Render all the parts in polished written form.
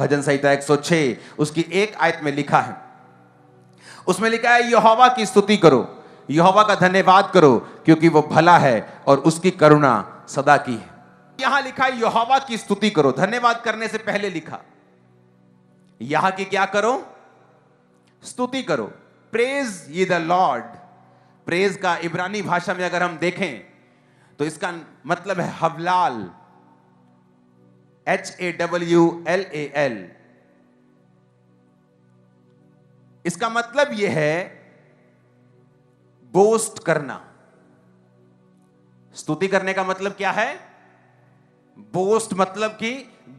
भजन संहिता 106 उसकी 1 आयत में लिखा है, उसमें लिखा है यहोवा की स्तुति करो, यहोवा का धन्यवाद करो, क्योंकि वो भला है और उसकी करुणा सदा की है। यहां लिखा है यहोवा की स्तुति करो, धन्यवाद करने से पहले लिखा यहां की क्या करो, स्तुति करो। प्रेज ये द लॉर्ड। प्रेज का इब्रानी भाषा में अगर हम देखें तो इसका मतलब है हवलाल, HAWLAL। इसका मतलब यह है बोस्ट करना। स्तुति करने का मतलब क्या है, बोस्ट मतलब कि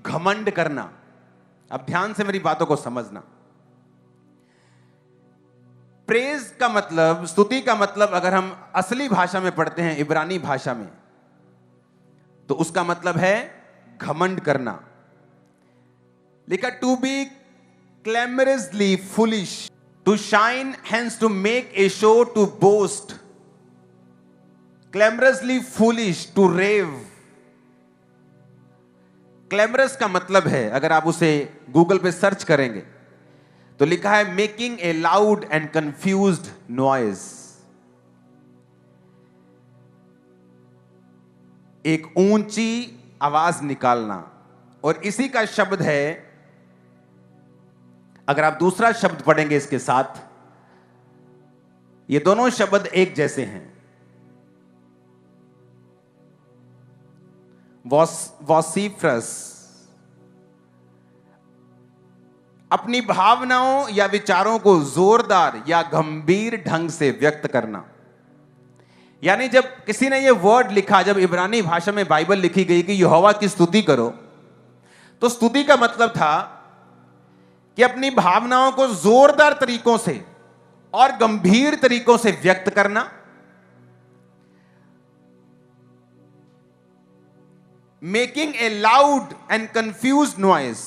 घमंड करना। अब ध्यान से मेरी बातों को समझना। प्रेज का मतलब, स्तुति का मतलब अगर हम असली भाषा में पढ़ते हैं, इब्रानी भाषा में, तो उसका मतलब है घमंड करना। लिखा to be clamorously foolish, to shine hands, to make a show, to boast. Clamorously foolish, to rave. Clamorous का मतलब है, अगर आप उसे गूगल पे सर्च करेंगे तो लिखा है making a loud and confused noise. एक ऊंची आवाज निकालना। और इसी का शब्द है, अगर आप दूसरा शब्द पढ़ेंगे इसके साथ, ये दोनों शब्द एक जैसे हैं। वॉसिफरस, अपनी भावनाओं या विचारों को जोरदार या गंभीर ढंग से व्यक्त करना। यानी जब किसी ने यह वर्ड लिखा, जब इब्रानी भाषा में बाइबल लिखी गई कि यहोवा की स्तुति करो, तो स्तुति का मतलब था कि अपनी भावनाओं को जोरदार तरीकों से और गंभीर तरीकों से व्यक्त करना। Making a loud and confused noise.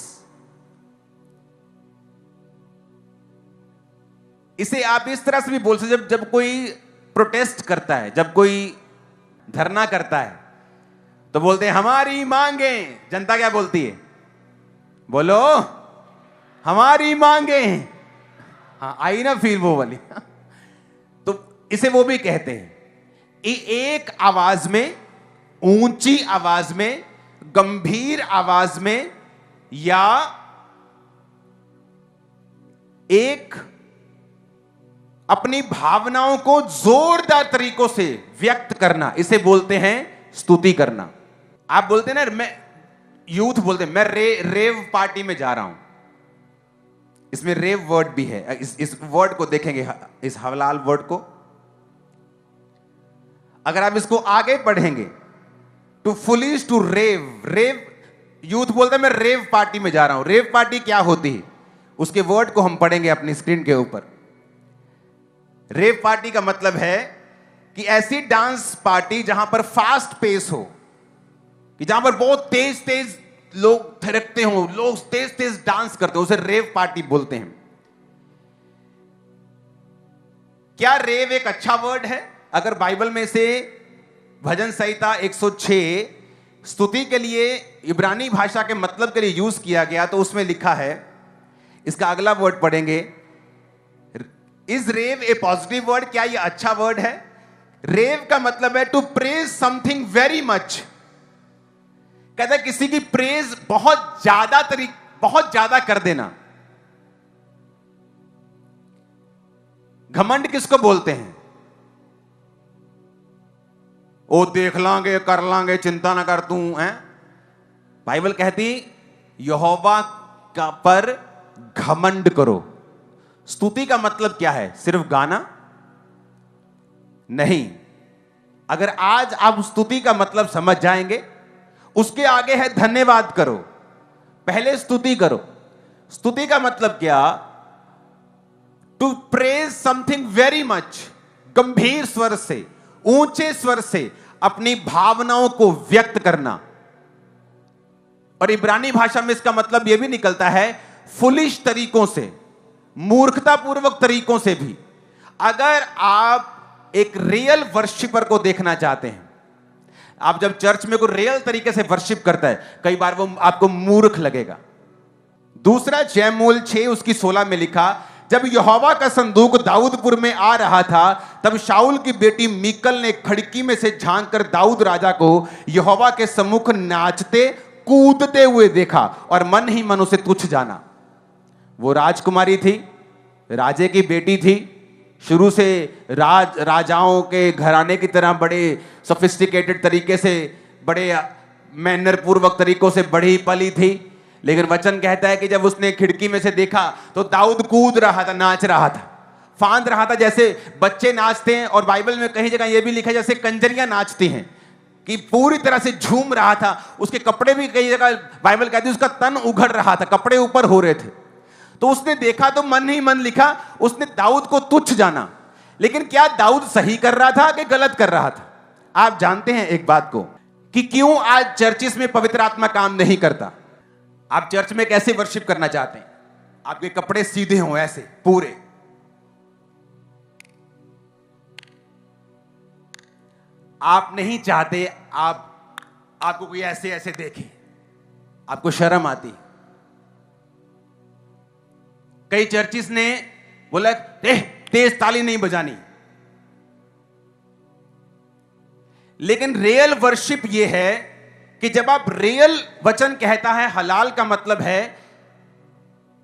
इसे आप इस तरह से भी बोल सकते, जब कोई प्रोटेस्ट करता है, जब कोई धरना करता है, तो बोलते हैं हमारी मांगें। जनता क्या बोलती है, बोलो हमारी मांगें। हाँ, आई ना फील वो वाली। तो इसे वो भी कहते हैं एक आवाज में, ऊंची आवाज में, गंभीर आवाज में, या एक अपनी भावनाओं को जोरदार तरीकों से व्यक्त करना, इसे बोलते हैं स्तुति करना। आप बोलते हैं ना, मैं यूथ बोलते हैं मैं रेव पार्टी में जा रहा हूं। इसमें रेव वर्ड भी है। इस वर्ड को देखेंगे, इस हवलाल वर्ड को अगर आप इसको आगे पढ़ेंगे, to foolish, to rave. Rave, youth बोलते हैं मैं रेव पार्टी में जा रहा हूं। रेव पार्टी क्या होती है, उसके वर्ड को हम पढ़ेंगे अपनी स्क्रीन के ऊपर। रेव पार्टी का मतलब है कि ऐसी डांस पार्टी जहां पर फास्ट पेस हो, कि जहां पर बहुत तेज तेज लोग थिरकते हो, लोग तेज तेज डांस करते हो, उसे रेव पार्टी बोलते हैं। क्या रेव एक अच्छा वर्ड है? अगर बाइबल में से भजन संहिता 106 स्तुति के लिए इब्रानी भाषा के मतलब के लिए यूज किया गया, तो उसमें लिखा है, इसका अगला वर्ड पढ़ेंगे, is rave a positive word? क्या यह अच्छा वर्ड है? रेव का मतलब है to praise something very much. कहता है किसी की प्रेज बहुत ज्यादा कर देना। घमंड किसको बोलते हैं? ओ देख लांगे, कर लांगे, चिंता ना कर तू है। बाइबल कहती यहोवा का पर घमंड करो। स्तुति का मतलब क्या है? सिर्फ गाना नहीं। अगर आज आप स्तुति का मतलब समझ जाएंगे, उसके आगे है धन्यवाद करो, पहले स्तुति करो। स्तुति का मतलब क्या? To praise something very much, गंभीर स्वर से, ऊंचे स्वर से अपनी भावनाओं को व्यक्त करना। और इब्रानी भाषा में इसका मतलब यह भी निकलता है फुलिश तरीकों से, मूर्खतापूर्वक तरीकों से भी। अगर आप एक रियल वर्शिपर को देखना चाहते हैं, आप जब चर्च में कोई रियल तरीके से वर्शिप करता है, कई बार वो आपको मूर्ख लगेगा। दूसरा शमूएल 6 उसकी 16 में लिखा, जब यहोवा का संदूक दाऊदपुर में आ रहा था, तब शाऊल की बेटी मीकल ने खिड़की में से झांक कर दाऊद राजा को यहोवा के सम्मुख नाचते कूदते हुए देखा और मन ही मन उसे तुच्छ जाना। वो राजकुमारी थी, राजे की बेटी थी, शुरू से राजाओं के घराने की तरह बड़े सोफिस्टिकेटेड तरीके से, बड़े मैनर पूर्वक तरीकों से बड़ी पली थी। लेकिन वचन कहता है कि जब उसने खिड़की में से देखा तो दाऊद कूद रहा था, नाच रहा था, फांद रहा था, जैसे बच्चे नाचते हैं। और बाइबल में कहीं जगह यह भी लिखा है जैसे कंजरियां नाचती हैं, कि पूरी तरह से झूम रहा था। उसके कपड़े भी कई जगह बाइबल कहती है उसका तन उघड़ रहा था, कपड़े ऊपर हो रहे थे। तो उसने देखा तो मन ही मन लिखा, उसने दाऊद को तुच्छ जाना। लेकिन क्या दाऊद सही कर रहा था कि गलत कर रहा था? आप जानते हैं एक बात को कि क्यों आज चर्चिस में पवित्र आत्मा काम नहीं करता। आप चर्च में कैसे वर्शिप करना चाहते हैं? आपके कपड़े सीधे हों, ऐसे पूरे। आप नहीं चाहते आपको कोई ऐसे ऐसे देखे, आपको शर्म आती। कई चर्चिस ने बोला तेज ताली नहीं बजानी। लेकिन रियल वर्शिप यह है कि जब आप रियल, वचन कहता है हलाल का मतलब है,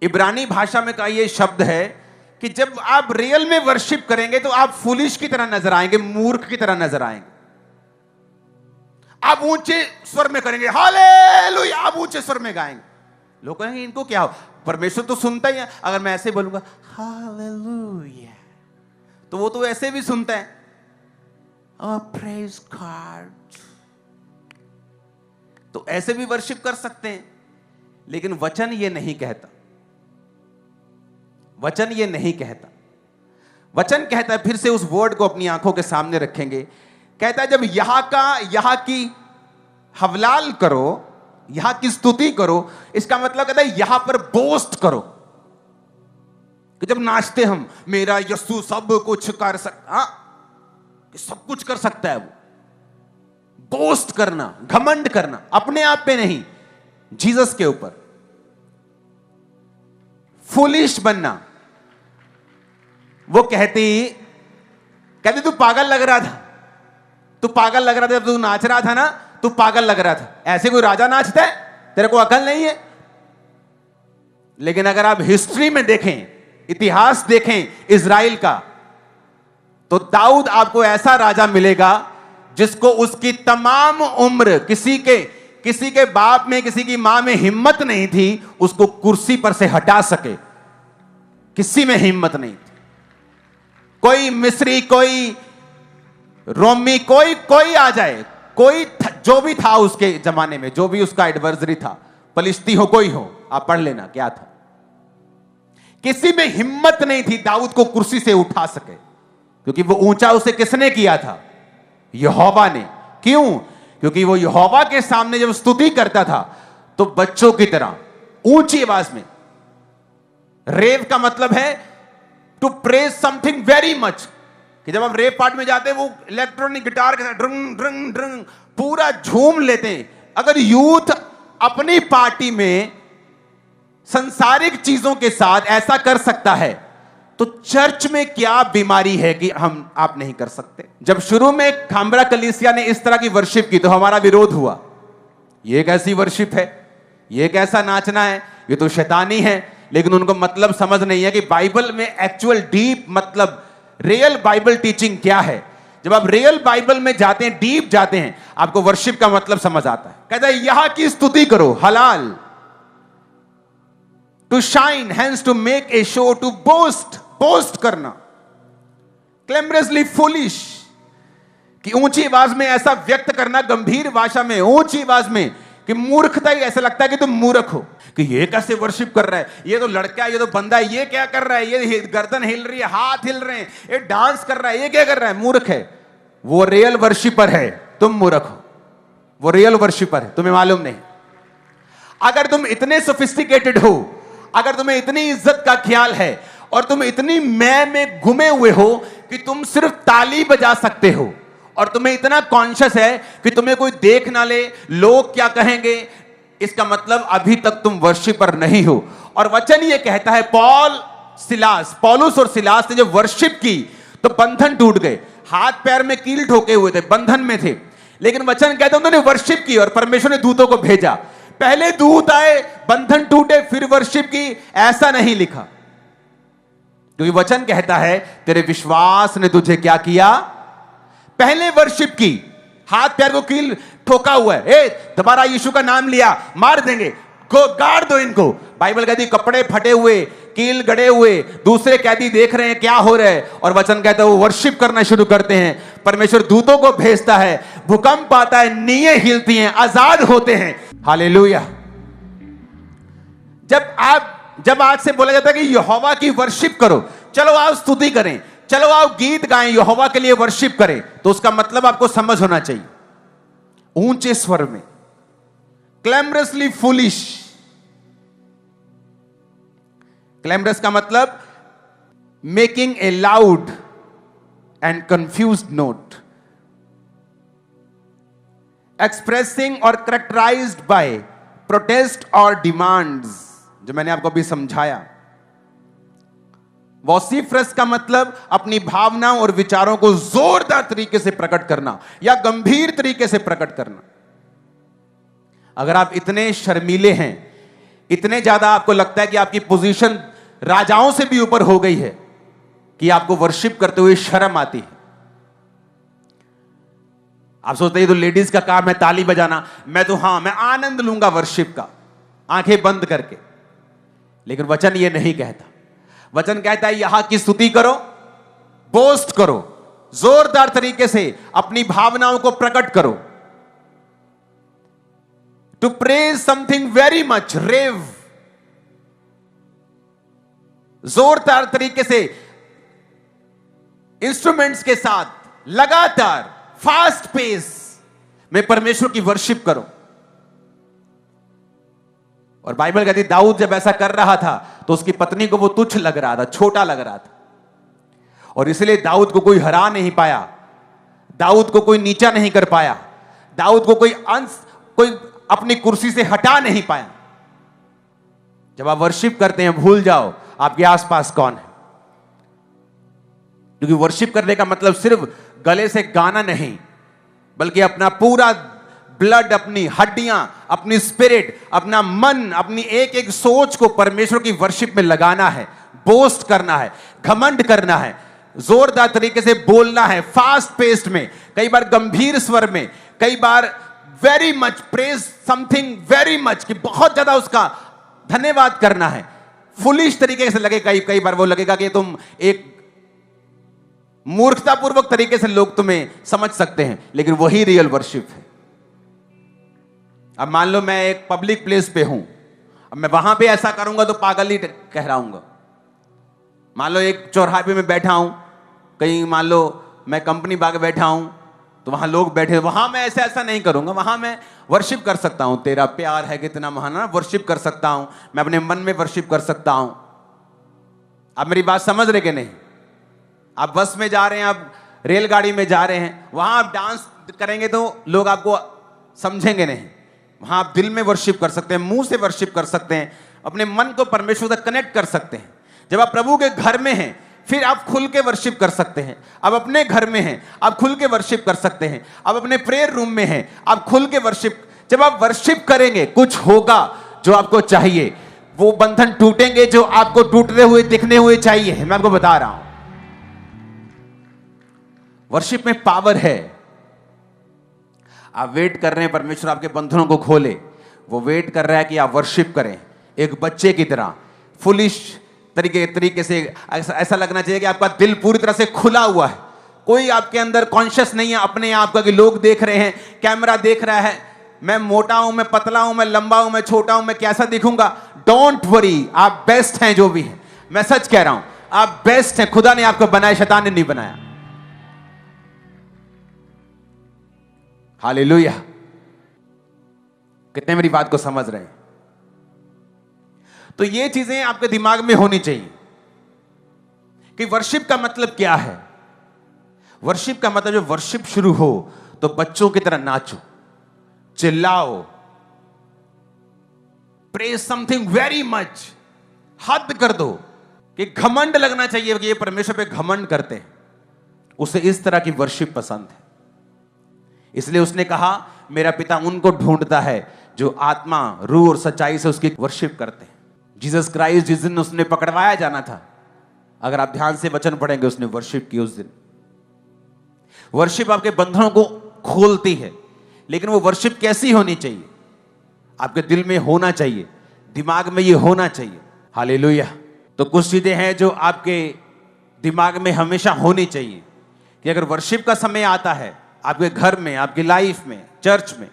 इब्रानी भाषा में का यह शब्द है कि जब आप रियल में वर्शिप करेंगे तो आप फुलिश की तरह नजर आएंगे, मूर्ख की तरह नजर आएंगे। आप ऊंचे स्वर में करेंगे हालेलुया, आप ऊंचे स्वर में गाएंगे, लोग कहेंगे इनको क्या हो, परमेश्वर तो सुनता ही है। अगर मैं ऐसे बोलूंगा हालेलुया, तो वो तो ऐसे भी सुनता है, ओह प्रेज गॉड, तो ऐसे भी वर्शिप कर सकते हैं। लेकिन वचन ये नहीं कहता, वचन ये नहीं कहता। वचन कहता है, फिर से उस वर्ड को अपनी आंखों के सामने रखेंगे, कहता है जब यहां की हवलाल करो, यहां की स्तुति करो, इसका मतलब कहता है यहां पर बोस्ट करो। कि जब नाचते हम, मेरा यीशु सब कुछ कर सकता, सब कुछ कर सकता है, वो बोस्ट करना, घमंड करना, अपने आप पे नहीं, जीसस के ऊपर। फुलिश बनना। वो कहती तू पागल लग रहा था, तू पागल लग रहा था, तू नाच रहा था ना, तू पागल लग रहा था। ऐसे कोई राजा नाचता है? तेरे को अकल नहीं है? लेकिन अगर आप हिस्ट्री में देखें, इतिहास देखें इजराइल का, तो दाऊद आपको ऐसा राजा मिलेगा जिसको उसकी तमाम उम्र किसी के बाप में, किसी की मां में हिम्मत नहीं थी उसको कुर्सी पर से हटा सके। किसी में हिम्मत नहीं थी। कोई मिस्री, कोई रोमी, कोई आ जाए, कोई जो भी था उसके जमाने में, जो भी उसका एडवर्सरी था, फलिश्ती हो कोई हो, आप पढ़ लेना क्या था। किसी में हिम्मत नहीं थी दाऊद को कुर्सी से उठा सके, क्योंकि वो ऊंचा उसे किसने किया था? यहोवा ने। क्यों? क्योंकि वो यहोवा के सामने जब स्तुति करता था तो बच्चों की तरह ऊंची आवाज में, रेव का मतलब है to praise something very much, कि जब हम रेव पार्ट में जाते हैं वो इलेक्ट्रॉनिक गिटार के साथ ड्रंग ड्रंग ड्रंग पूरा झूम लेते हैं। अगर यूथ अपनी पार्टी में संसारिक चीजों के साथ ऐसा कर सकता है, तो चर्च में क्या बीमारी है कि आप नहीं कर सकते? जब शुरू में खामरा कलीसिया ने इस तरह की वर्शिप की तो हमारा विरोध हुआ। यह कैसी वर्शिप है, यह कैसा नाचना है, ये तो शैतानी है। लेकिन उनको मतलब समझ नहीं है कि बाइबल में एक्चुअल डीप मतलब रियल बाइबल टीचिंग क्या है। जब आप रियल बाइबल में जाते हैं, डीप जाते हैं, आपको वर्शिप का मतलब समझ आता है। कहता है यहां की स्तुति करो, हलाल, to shine, hence to make a show, to boast करना, क्लेमरसली फुलिश, कि ऊंची आवाज में ऐसा व्यक्त करना, गंभीर भाषा में ऊंची आवाज में, कि मूर्खता ही, ऐसा लगता है कि तुम मूर्ख हो, कि ये कैसे वर्शिप कर रहा है, ये तो लड़का है, ये तो बंदा है, ये क्या कर रहा है, ये गर्दन हिल रही है, हाथ हिल रहे हैं, ये डांस कर रहा है, ये क्या कर रहा है? मूर्ख है। वो रियल वर्शिपर है, तुम मूर्ख हो। वो रियल वर्शिपर है, तुम्हें मालूम नहीं। अगर तुम इतने सोफिस्टिकेटेड हो, अगर तुम्हें इतनी इज्जत का ख्याल है और तुम इतनी मैं में घुमे हुए हो कि तुम सिर्फ ताली बजा सकते हो, और तुम्हें इतना कॉन्शियस है कि तुम्हें कोई देख ना ले, लोग क्या कहेंगे, इसका मतलब अभी तक तुम वर्शिपर नहीं हो। और वचन ये कहता है पौलुस और सिलास ने जब वर्शिप की तो बंधन टूट गए। हाथ पैर में कील ठोके हुए थे, बंधन में थे, लेकिन वचन कहता है उन्होंने वर्शिप की और परमेश्वर ने दूतों को भेजा। पहले दूत आए, बंधन टूटे, फिर वर्शिप की, ऐसा नहीं लिखा। क्योंकि वचन कहता है तेरे विश्वास ने तुझे क्या किया, पहले वर्शिप की। हाथ पैर को कील ठोका हुआ है, दोबारा यीशु का नाम लिया, मार देंगे, गाड़ दो इनको। बाइबल कहती कपड़े फटे हुए, कील गड़े हुए, दूसरे कैदी देख रहे हैं क्या हो रहा है, और वचन कहता है वो वर्शिप करना शुरू करते हैं। परमेश्वर दूतों को भेजता है, भूकंप आता है, नींवें हिलती हैं, आजाद होते हैं। हालेलुया। जब आज से बोला जाता है कि यहोवा की वर्शिप करो, चलो आओ स्तुति करें, चलो आओ गीत गाएं, यहोवा के लिए वर्शिप करें, तो उसका मतलब आपको समझ होना चाहिए। ऊंचे स्वर में, क्लैमरसली फुलिश। क्लैमरस का मतलब making a loud and confused note, expressing और करेक्टराइज्ड बाय प्रोटेस्ट और डिमांड्स, जो मैंने आपको अभी समझाया। वॉसिफरस का मतलब अपनी भावनाओं और विचारों को जोरदार तरीके से प्रकट करना या गंभीर तरीके से प्रकट करना। अगर आप इतने शर्मीले हैं, इतने ज्यादा आपको लगता है कि आपकी पोजीशन राजाओं से भी ऊपर हो गई है कि आपको वर्शिप करते हुए शर्म आती है। आप सोचते हैं तो लेडीज का काम है ताली बजाना, मैं आनंद लूंगा वर्शिप का, आंखें बंद करके। लेकिन वचन ये नहीं कहता। वचन कहता है यहां की स्तुति करो, बोस्ट करो, जोरदार तरीके से अपनी भावनाओं को प्रकट करो। To praise something very much, rave, जोरदार तरीके से इंस्ट्रूमेंट्स के साथ लगातार फास्ट पेस में परमेश्वर की वर्शिप करो। और बाइबल कहती दाऊद जब ऐसा कर रहा था तो उसकी पत्नी को वो तुच्छ लग रहा था, छोटा लग रहा था, और इसलिए दाऊद को कोई हरा नहीं पाया, दाऊद को कोई नीचा नहीं कर पाया, दाऊद को कोई अपनी कुर्सी से हटा नहीं पाया। जब आप वर्शिप करते हैं भूल जाओ आपके आसपास कौन है, क्योंकि वर्शिप करने का मतलब सिर्फ गले से गाना नहीं, बल्कि अपना पूरा ब्लड, अपनी हड्डियां, अपनी स्पिरिट, अपना मन, अपनी एक एक सोच को परमेश्वर की वर्शिप में लगाना है, बोस्ट करना है, घमंड करना है, जोरदार तरीके से बोलना है, फास्ट पेस्ड में, कई बार गंभीर स्वर में, कई बार very much praise something very much, कि बहुत ज्यादा उसका धन्यवाद करना है। फुलिश तरीके से लगे, कई बार वो लगेगा कि तुम एक मूर्खतापूर्वक तरीके से लोग तुम्हें समझ सकते हैं, लेकिन वही रियल वर्शिप है। अब मान लो मैं एक पब्लिक प्लेस पे हूं, अब मैं वहां पे ऐसा करूंगा तो पागल ही कहराऊंगा। मान लो एक चौराहे पे मैं बैठा हूं, कहीं मान लो मैं कंपनी बाग बैठा हूं, तो वहां लोग बैठे, वहां मैं ऐसा नहीं करूंगा, वहां मैं वर्शिप कर सकता हूं, तेरा प्यार है कितना महाना, वर्शिप कर सकता हूं, मैं अपने मन में वर्शिप कर सकता हूं। आप मेरी बात समझ रहे कि नहीं? आप बस में जा रहे हैं, आप रेलगाड़ी में जा रहे हैं, वहां आप डांस करेंगे तो लोग आपको समझेंगे नहीं। वहां आप दिल में वर्शिप कर सकते हैं, मुंह से वर्शिप कर सकते हैं, अपने मन को परमेश्वर से कनेक्ट कर सकते हैं। जब आप प्रभु के घर में हैं फिर आप खुल के वर्शिप कर सकते हैं। आप अपने घर में हैं, आप खुल के वर्शिप कर सकते हैं। आप अपने प्रेयर रूम में हैं, आप खुल के वर्शिप। जब आप वर्शिप करेंगे कुछ होगा जो आपको चाहिए, वो बंधन टूटेंगे जो आपको टूटते हुए दिखने हुए चाहिए। मैं आपको बता रहा हूं वर्शिप में पावर है। आप वेट कर रहे हैं परमेश्वर आपके बंधनों को खोले, वो वेट कर रहा है कि आप वर्शिप करें एक बच्चे की तरह, फुलिश तरीके से। ऐसा लगना चाहिए कि आपका दिल पूरी तरह से खुला हुआ है, कोई आपके अंदर कॉन्शियस नहीं है अपने आप का कि लोग देख रहे हैं, कैमरा देख रहा है, मैं मोटा हूं, मैं पतला हूं, मैं लंबा हूं, मैं छोटा हूं, मैं कैसा दिखूंगा। डोंट वरी, आप बेस्ट हैं जो भी हैं। मैं सच कह रहा हूं, आप बेस्ट हैं। खुदा ने आपको बनाया, शैतान ने नहीं बनाया। हालेलुया। कितने मेरी बात को समझ रहे हैं? तो ये चीजें आपके दिमाग में होनी चाहिए कि वर्शिप का मतलब क्या है। वर्शिप का मतलब जब वर्शिप शुरू हो तो बच्चों की तरह नाचो, चिल्लाओ, प्रेज समथिंग वेरी मच, हद कर दो कि घमंड लगना चाहिए कि ये परमेश्वर पे घमंड करते हैं। उसे इस तरह की वर्शिप पसंद है। इसलिए उसने कहा मेरा पिता उनको ढूंढता है जो आत्मा, रूह और सच्चाई से उसकी वर्शिप करते हैं। जीसस क्राइस्ट जिस दिन उसने पकड़वाया जाना था, अगर आप ध्यान से वचन पढ़ेंगे, उसने वर्शिप की उस दिन। वर्शिप आपके बंधनों को खोलती है, लेकिन वो वर्शिप कैसी होनी चाहिए? आपके दिल में होना चाहिए, दिमाग में ये होना चाहिए। हालेलुया। तो कुछ चीजें हैं जो आपके दिमाग में हमेशा होनी चाहिए कि अगर वर्शिप का समय आता है आपके घर में, आपकी लाइफ में, चर्च में,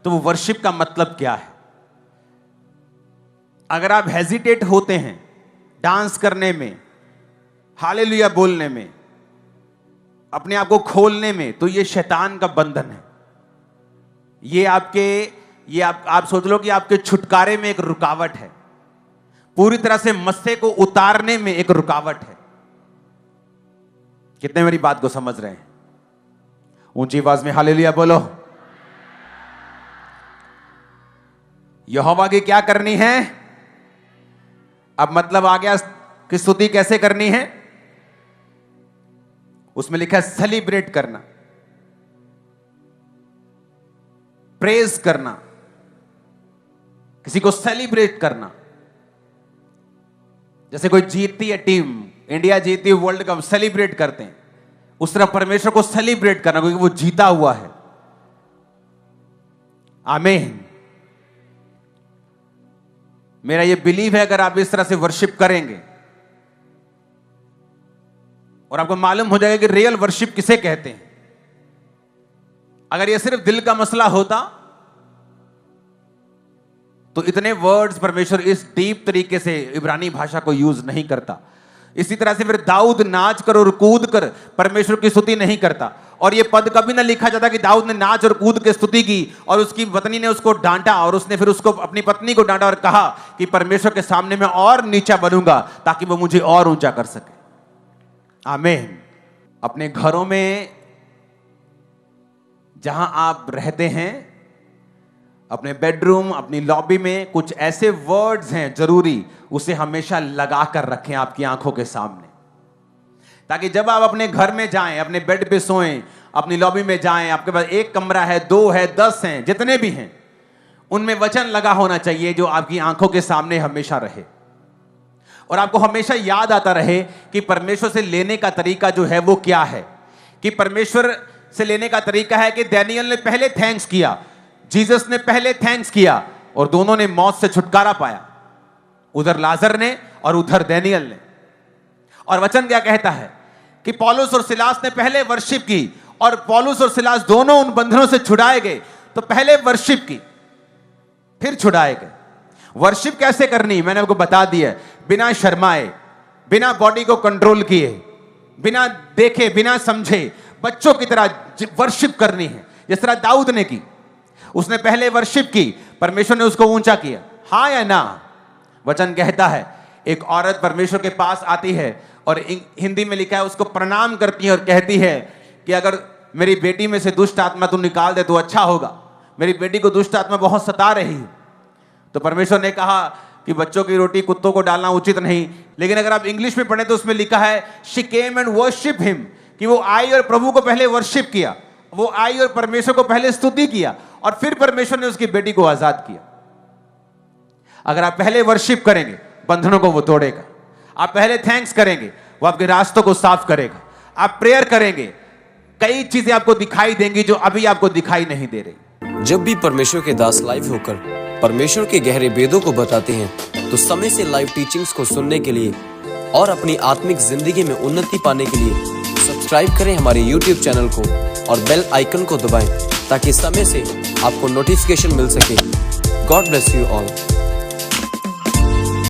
तो वो वर्शिप का मतलब क्या है। अगर आप हेजिटेट होते हैं डांस करने में, हालेलुया बोलने में, अपने आप को खोलने में, तो ये शैतान का बंधन है। ये आप सोच लो कि आपके छुटकारे में एक रुकावट है, पूरी तरह से मस्से को उतारने में एक रुकावट है। कितने मेरी बात को समझ रहे हैं? ऊंची आवाज में हालेलुया बोलो। यहोवा की क्या करनी है? अब मतलब आ गया कि स्तुति कैसे करनी है। उसमें लिखा है सेलिब्रेट करना, प्रेज करना, किसी को सेलिब्रेट करना। जैसे कोई जीतती है टीम, इंडिया जीतती है वर्ल्ड कप, सेलिब्रेट करते हैं, उस तरह परमेश्वर को सेलिब्रेट करना क्योंकि वो जीता हुआ है। आमीन। मेरा ये बिलीव है अगर आप इस तरह से वर्शिप करेंगे और आपको मालूम हो जाएगा कि रियल वर्शिप किसे कहते हैं। अगर ये सिर्फ दिल का मसला होता तो इतने वर्ड्स परमेश्वर इस डीप तरीके से इब्रानी भाषा को यूज नहीं करता। इसी तरह से फिर दाऊद नाच कर और कूद कर परमेश्वर की स्तुति नहीं करता। और ये पद कभी ना लिखा जाता कि दाऊद ने नाच और कूद के स्तुति की और उसकी पत्नी ने उसको डांटा और उसने फिर उसको अपनी पत्नी को डांटा और कहा कि परमेश्वर के सामने मैं और नीचा बनूंगा ताकि वो मुझे और ऊंचा कर सके। आमीन। अपने घरों में जहां आप रहते हैं, अपने बेडरूम, अपनी लॉबी में कुछ ऐसे वर्ड्स हैं जरूरी, उसे हमेशा लगा कर रखें आपकी आंखों के सामने, ताकि जब आप अपने घर में जाएं, अपने बेड पे सोएं, अपनी लॉबी में जाएं, आपके पास एक कमरा है, 2 है, 10 हैं, जितने भी हैं, उनमें वचन लगा होना चाहिए जो आपकी आंखों के सामने हमेशा रहे और आपको हमेशा याद आता रहे कि परमेश्वर से लेने का तरीका जो है वो क्या है। कि परमेश्वर से लेने का तरीका है कि डैनियल ने पहले थैंक्स किया, जीसस ने पहले थैंक्स किया और दोनों ने मौत से छुटकारा पाया, उधर लाजर ने और उधर डैनियल ने। और वचन क्या कहता है कि पौलुस और सिलास ने पहले वर्शिप की और पौलुस और सिलास दोनों उन बंधनों से छुड़ाए गए। तो पहले वर्शिप की, फिर छुड़ाए गए। वर्शिप कैसे करनी मैंने आपको बता दिया, बिना शर्माए, बिना बॉडी को कंट्रोल किए, बिना देखे, बिना समझे, बच्चों की तरह वर्शिप करनी है। जिस तरह दाऊद ने की, उसने पहले वर्शिप की, परमेश्वर ने उसको ऊंचा किया। हाँ या ना? वचन कहता है एक औरत परमेश्वर के पास आती है और हिंदी में लिखा है उसको प्रणाम करती है और कहती है कि अगर मेरी बेटी में से दुष्ट आत्मा तू निकाल दे तो अच्छा होगा, मेरी बेटी को दुष्ट आत्मा बहुत सता रही है। तो परमेश्वर ने कहा कि बच्चों की रोटी कुत्तों को डालना उचित नहीं, लेकिन अगर आप इंग्लिश में पढ़ें तो उसमें लिखा है she came and worship him, कि वो आई और प्रभु को पहले वर्शिप किया, वो आई और परमेश्वर को पहले स्तुति किया और फिर परमेश्वर ने उसकी बेटी को आजाद किया। अगर आप पहले वर्शिप करेंगे बंधनों को वो तोड़ेगा। आप पहले थैंक्स करेंगे, वो आपके रास्तों को साफ करेगा। आप प्रेयर करेंगे, कई चीजें आपको दिखाई देंगी जो अभी आपको दिखाई नहीं दे रही। जब भी परमेश्वर के दास लाइव होकर परमेश्वर के गहरे वेदों को बताते हैं तो समय से लाइव टीचिंग्स को सुनने के लिए और अपनी आत्मिक जिंदगी में उन्नति पाने के लिए सब्सक्राइब करें हमारे YouTube चैनल को और बेल आइकन को दबाएं ताकि समय से आपको नोटिफिकेशन मिल सके। God bless you all.